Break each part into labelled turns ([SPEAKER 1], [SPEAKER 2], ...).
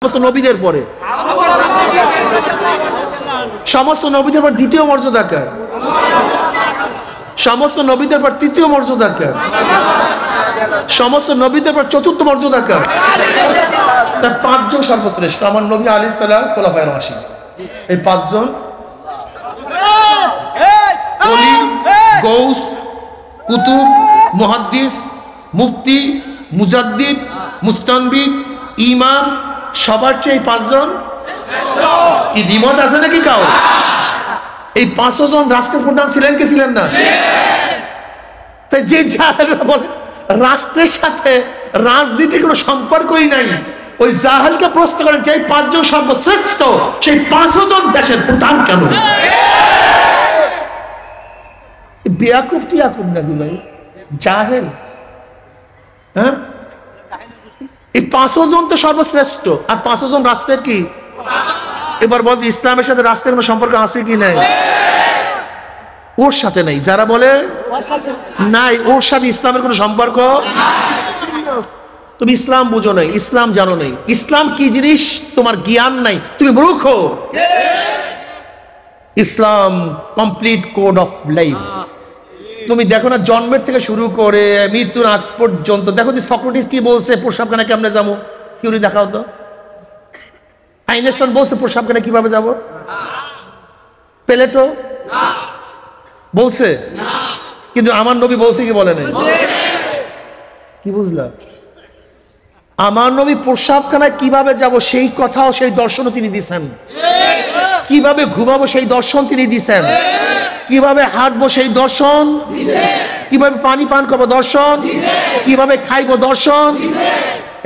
[SPEAKER 1] সমস্ত নবীদের পরে, সমস্ত নবীদের পর দ্বিতীয় মর্যাদা কার? সমস্ত নবীদের পর তৃতীয় মর্যাদা কার? সমস্ত নবীদের পর চতুর্থ মর্যাদা কার? তার পাঁচজন সর্বশ্রেষ্ঠ। আমার নবী আলাইহিস সালাম, খোলাফায়ে রাশিদ, এই পাঁচজন ওলি, গৌস, কুতুব, মুহাদ্দিস, মুফতি, মুজাদ্দিদ, মুস্তানবিদ, ইমাম, সবার চেয়ে পাঁচজন কি দ্বিমত আছে নাকি কাউ? এই 500 জন রাষ্ট্রপ্রধান ছিলেন কি ছিলেন না? তাই যে জাহেলরা বলে রাষ্ট্রের সাথে রাজনীতির কোনো সম্পর্কই নাই, ওই জাহেলকে প্রশ্ন করেন যে 5 জন সর্বশ্রেষ্ঠ, সেই 500 জন দেশের প্রধান কেন? বেয়াকুব টিয়াকুব না দুলাই, জাহেল। হ্যাঁ, এই 500 জন তো সর্বশ্রেষ্ঠ, আর 500 জন রাষ্ট্রের কি? এবার বল, ইসলামের সাথে রাষ্ট্রের কোনো সম্পর্ক আছে কি নাই? ওর সাথে নাই। যারা বলে নাই, ওর সাথে ইসলামের কোনো সম্পর্ক, তুমি ইসলাম বুঝো নাই, ইসলাম জানো নাই। ইসলাম কি জিনিস তোমার জ্ঞান নাই, তুমি মূর্খ। ইসলাম কমপ্লিট কোড অফ লাইফ। তুমি দেখো না, জন্মের থেকে শুরু করে মৃত্যুর আগ পর্যন্ত। দেখো যে সক্রেটিস কি বলছে, প্রস্রাবখানা কেমনে যাবো, থিওরি দেখাও তো। আইনস্টাইন বলছে প্রস্রাবখানা কিভাবে যাব? প্লেটো বলছে, কিন্তু আমার নবী বলছে কি বলে নাই? কি বুঝলা? আমার নবী প্রস্রাবখানায় কিভাবে যাব সেই কথাও, সেই দর্শনও তিনি দিছেন। কিভাবে ঘুমাবো সেই দর্শন তিনি দিছেন। কিভাবে হাঁটবো সেই দর্শন, কিভাবে পানি পান করবো দর্শন, কিভাবে খাইবো দর্শন,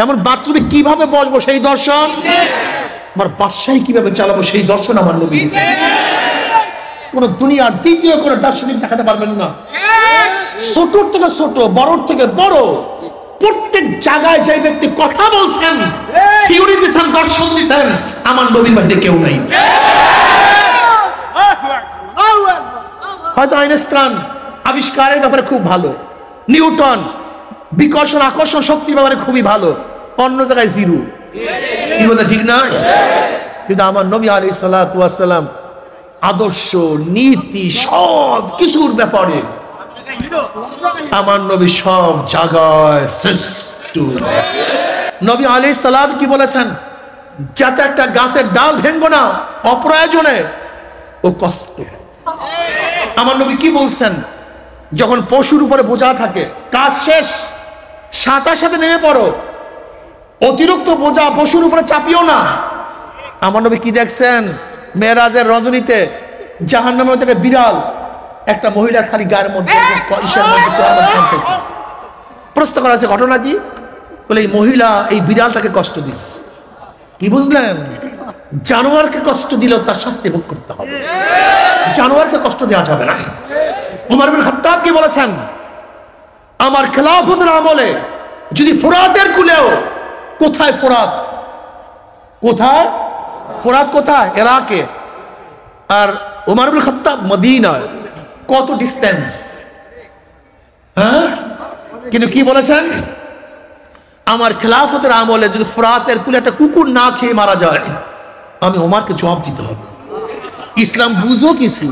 [SPEAKER 1] এমন বাথরুমে কিভাবে বসবো সেই দর্শন, আমার বাসায় কিভাবে চালাবো সেই দর্শন আমার নবী দিছেন। কোন দুনিয়ার দ্বিতীয় কোন দার্শনিক দেখাতে পারবেন না। ছোট থেকে ছোট, বড় থেকে বড়, প্রত্যেক জায়গায় যে ব্যক্তি কথা বলছেন, থিওরি দিচ্ছেন, দর্শন দিচ্ছেন, আমার নবীর বাইরে কেউ নাই। হয়তো আইনস্টাইন আবিষ্কারের ব্যাপারে খুব ভালো, নিউটন বিকর্ষণ আকর্ষণ শক্তির ব্যাপারে খুবই ভালো, অন্য জায়গায় জিরো। কি বলতে ঠিক না? কিন্তু আমার নবী আলাইহিস সালাতু ওয়াস সালাম আদর্শ, নীতি, সব কিছুর ব্যাপারে আমার নবী সব জায়গায় শ্রেষ্ঠ। নবী আলাইহিস সালাম কি বলেছেন? যাতে একটা গাছের ডাল ভেঙবো না অপ্রয়োজনে, ও কষ্ট। আমার নবী কি বলছেন? যখন পশুর উপরে বোঝা থাকে, কাজ শেষ, সাথে সাথে নেমে পড়ো, অতিরিক্ত বোঝা পশুর উপরে চাপিও না। আমার নবী কি দেখছেন? মেরাজের রজনীতে জাহান্নামের মধ্যে একটা বিড়াল একটা মহিলার খালি গায়ের মধ্যে প্রশ্ন করা আছে, ঘটনা কি? বলে এই মহিলা এই বিড়ালটাকে কষ্ট দিস। কি বুঝলেন? জানোয়ারকে কষ্ট দিলেও তার শাস্তি ভোগ করতে হবে, জানোয়ারকে কষ্ট দেওয়া যাবে না। ওমর ইবনে খাত্তাব কি বলেছেন? আমার খেলাফতের আমলে যদি ফোরাতের কুলেও, কোথায় ফোরাত? কোথায় ফোরাত? কোথায়? ইরাকে। আর ওমর ইবনে খাত্তাব মদিনায়, কত ডিস্টেন্স। হ্যাঁ, কিন্তু কি বলেছেন? আমার খেলাফতের আমলে যদি ফোরাতের কুলে একটা কুকুর না খেয়ে মারা যায়, আমি ওমরকে জবাব দিতে হবে। ইসলাম বুঝো কিছু।